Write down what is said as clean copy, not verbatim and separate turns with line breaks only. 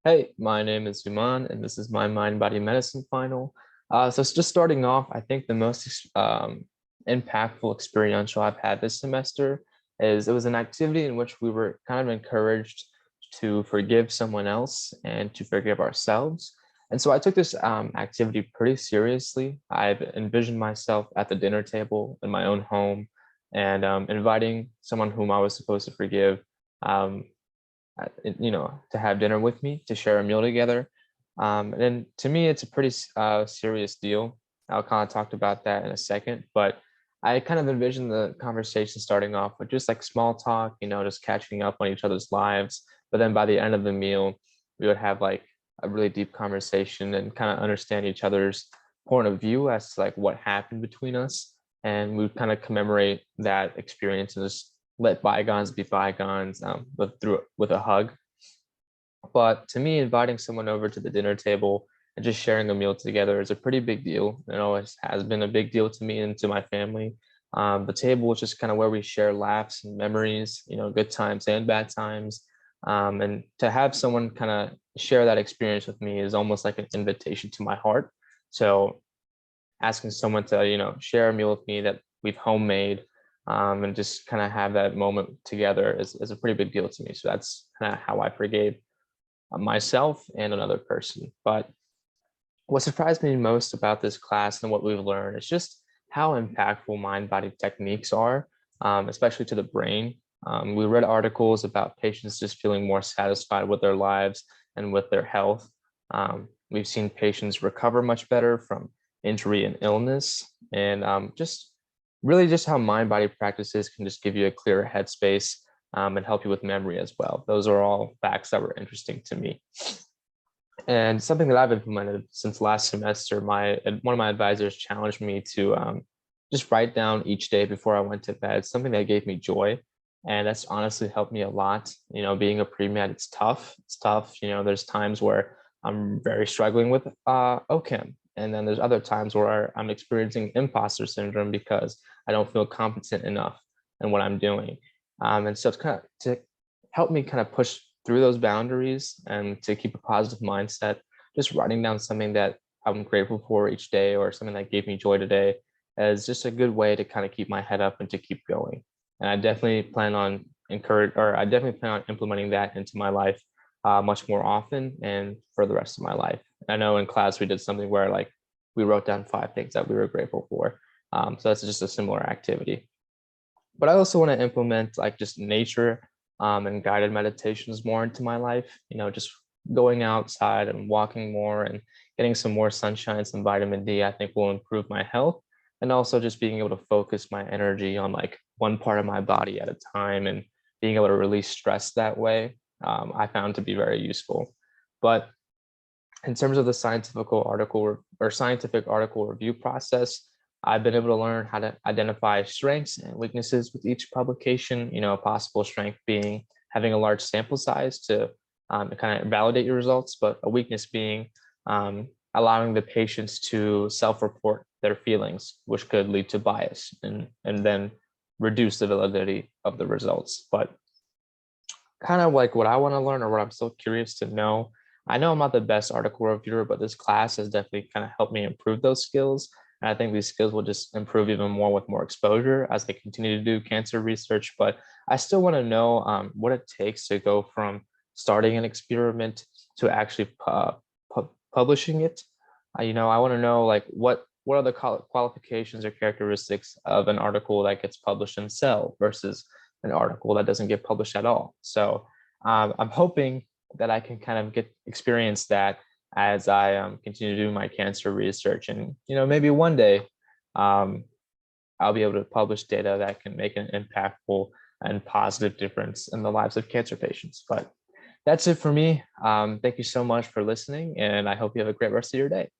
Hey, my name is Yamaan, and this is my mind body medicine final. So it's just starting off, I think the most impactful experiential I've had this semester is it was an activity in which we were kind of encouraged to forgive someone else and to forgive ourselves. And so I took this activity pretty seriously. I've envisioned myself at the dinner table in my own home and inviting someone whom I was supposed to forgive. Um, to have dinner with me, to share a meal together. And to me, it's a pretty serious deal. I'll kind of talk about that in a second, but I kind of envision the conversation starting off with just like small talk, just catching up on each other's lives. But then by the end of the meal, we would have like a really deep conversation and kind of understand each other's point of view as to like what happened between us. And we would kind of commemorate that experience and just let bygones be bygones, with a hug. But to me, inviting someone over to the dinner table and just sharing a meal together is a pretty big deal. It always has been a big deal to me and to my family. The table is just kind of where we share laughs and memories, good times and bad times. And to have someone kind of share that experience with me is almost like an invitation to my heart. So asking someone to, share a meal with me that we've homemade, and just kind of have that moment together is a pretty big deal to me. So that's kind of how I forgave myself and another person. But what surprised me most about this class and what we've learned is just how impactful mind-body techniques are, especially to the brain. We read articles about patients just feeling more satisfied with their lives and with their health. We've seen patients recover much better from injury and illness, and just really just how mind-body practices can just give you a clearer headspace, and help you with memory as well. Those are all facts that were interesting to me. And something that I've implemented since last semester, one of my advisors challenged me to just write down each day before I went to bed something that gave me joy. And that's honestly helped me a lot. Being a pre-med, it's tough. It's tough. There's times where I'm very struggling with OChem. And then there's other times where I'm experiencing imposter syndrome because I don't feel competent enough in what I'm doing. And so it's kind of to help me kind of push through those boundaries and to keep a positive mindset, just writing down something that I'm grateful for each day or something that gave me joy today is just a good way to kind of keep my head up and to keep going. And I definitely plan on implementing that into my life much more often and for the rest of my life. I know in class we did something where like we wrote down 5 things that we were grateful for. So that's just a similar activity. But I also want to implement like just nature and guided meditations more into my life. Just going outside and walking more and getting some more sunshine, some vitamin D, I think will improve my health. And also just being able to focus my energy on like one part of my body at a time and being able to release stress that way, I found to be very useful. But in terms of the scientific article review process, I've been able to learn how to identify strengths and weaknesses with each publication. A possible strength being having a large sample size to kind of validate your results, but a weakness being allowing the patients to self-report their feelings, which could lead to bias and then reduce the validity of the results. But kind of like what I want to learn or what I'm still curious to know. I know I'm not the best article reviewer, but this class has definitely kind of helped me improve those skills. And I think these skills will just improve even more with more exposure as I continue to do cancer research. But I still want to know what it takes to go from starting an experiment to actually publishing it. I want to know like what are the qualifications or characteristics of an article that gets published in Cell versus an article that doesn't get published at all. So I'm hoping that I can kind of experience that as I continue to do my cancer research, and maybe one day I'll be able to publish data that can make an impactful and positive difference in the lives of cancer patients. But that's it for me. Thank you so much for listening, and I hope you have a great rest of your day.